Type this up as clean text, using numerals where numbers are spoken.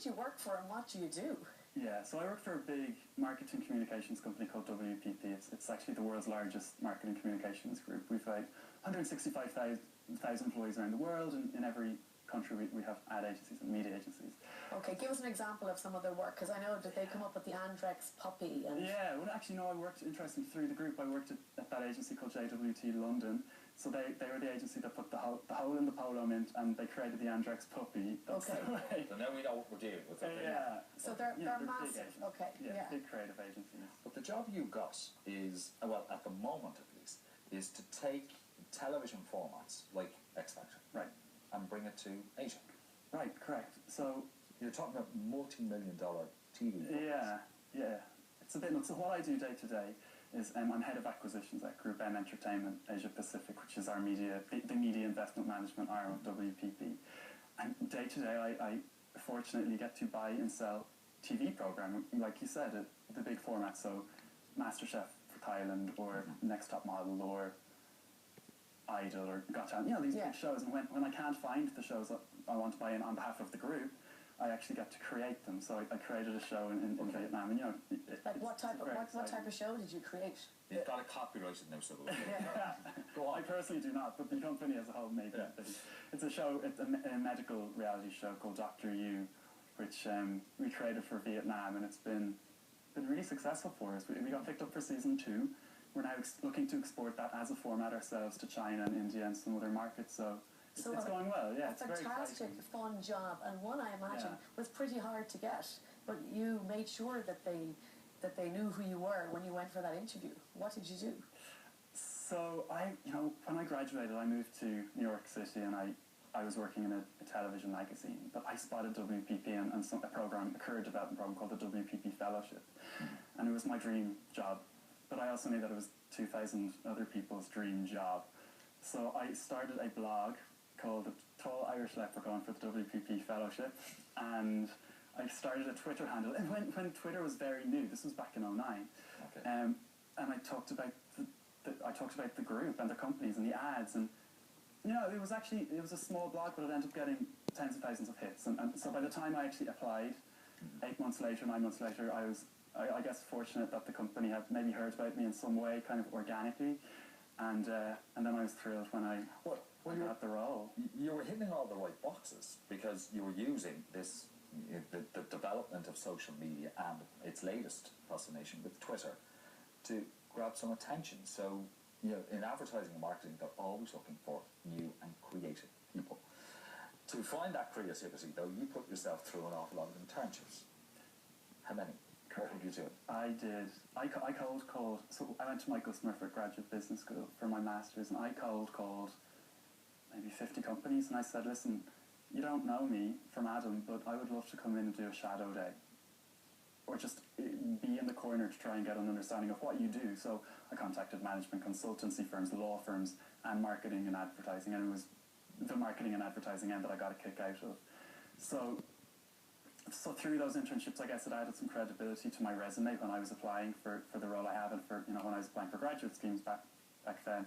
do you work for and what do you do? Yeah, so I work for a big marketing communications company called WPP. It's actually the world's largest marketing communications group. We've 165,000 employees around the world, and in every country we have ad agencies and media agencies. Okay, give us an example of some of their work, because I know that they come up with the Andrex puppy. And yeah, well actually no, I worked, interestingly, through the group. I worked at that agency called JWT London. So they were the agency that put the hole in the polo mint, and they created the Andrex puppy. That's okay. So now we know what we're dealing with. Yeah. So they're massive. Okay. Yeah, big creative agencies. But the job you got is, well, at the moment at least, is to take television formats like X Factor, right, and bring it to Asia. Right, correct. So you're talking about multi-million-dollar TV programs. Yeah. It's a bit nuts. So what I do day to day is I'm head of acquisitions at Group M Entertainment Asia Pacific, which is our the media investment management arm of WPP. And day to day, I fortunately get to buy and sell TV program, like you said, the big format. So MasterChef for Thailand, or Next Top Model, or Idol, or Gotcha. These big shows. And when I can't find the shows that I want to buy in on behalf of the group, I actually get to create them. So I created a show in Vietnam, and like what type of show did you create? You've got it copyrighted now, so go on. I personally do not, but the company as a whole made it. It's a show, it's a medical reality show called Dr. You, which we created for Vietnam, and it's been really successful for us. We got picked up for season 2. We're now looking to export that as a format ourselves to China and India and some other markets. So it's going well, yeah. It's a fantastic, fun job, and one I imagine was pretty hard to get. But you made sure that they knew who you were when you went for that interview. What did you do? So when I graduated, I moved to New York City, and I was working in a television magazine. But I spotted WPP and a career development program called the WPP Fellowship, and it was my dream job. But I also knew that it was 2,000 other people's dream job. So I started a blog called The Tall Irish Leprechaun for the WPP Fellowship, and I started a Twitter handle. And when Twitter was very new, this was back in 2009, and I talked about the group and the companies and the ads, and it was a small blog, but it ended up getting tens of thousands of hits. And so by the time I actually applied, 8 months later, 9 months later, I was, I guess, fortunate that the company had maybe heard about me in some way, kind of organically, and then I was thrilled when I got the role. You were hitting all the right boxes because you were using this, the development of social media and its latest fascination with Twitter to grab some attention. So, in advertising and marketing, they're always looking for new and creative people. To find that creativity, though, you put yourself through an awful lot of internships. How many? What would you do? I did. I cold called. So I went to Michael Smurfit Graduate Business School for my master's, and I cold called maybe 50 companies, and I said, listen, you don't know me from Adam, but I would love to come in and do a shadow day, or just be in the corner to try and get an understanding of what you do. So I contacted management consultancy firms, law firms, and marketing and advertising, and it was the marketing and advertising end that I got a kick out of. So through those internships, I guess it added some credibility to my resume when I was applying for the role I have, and for when I was applying for graduate schemes back then.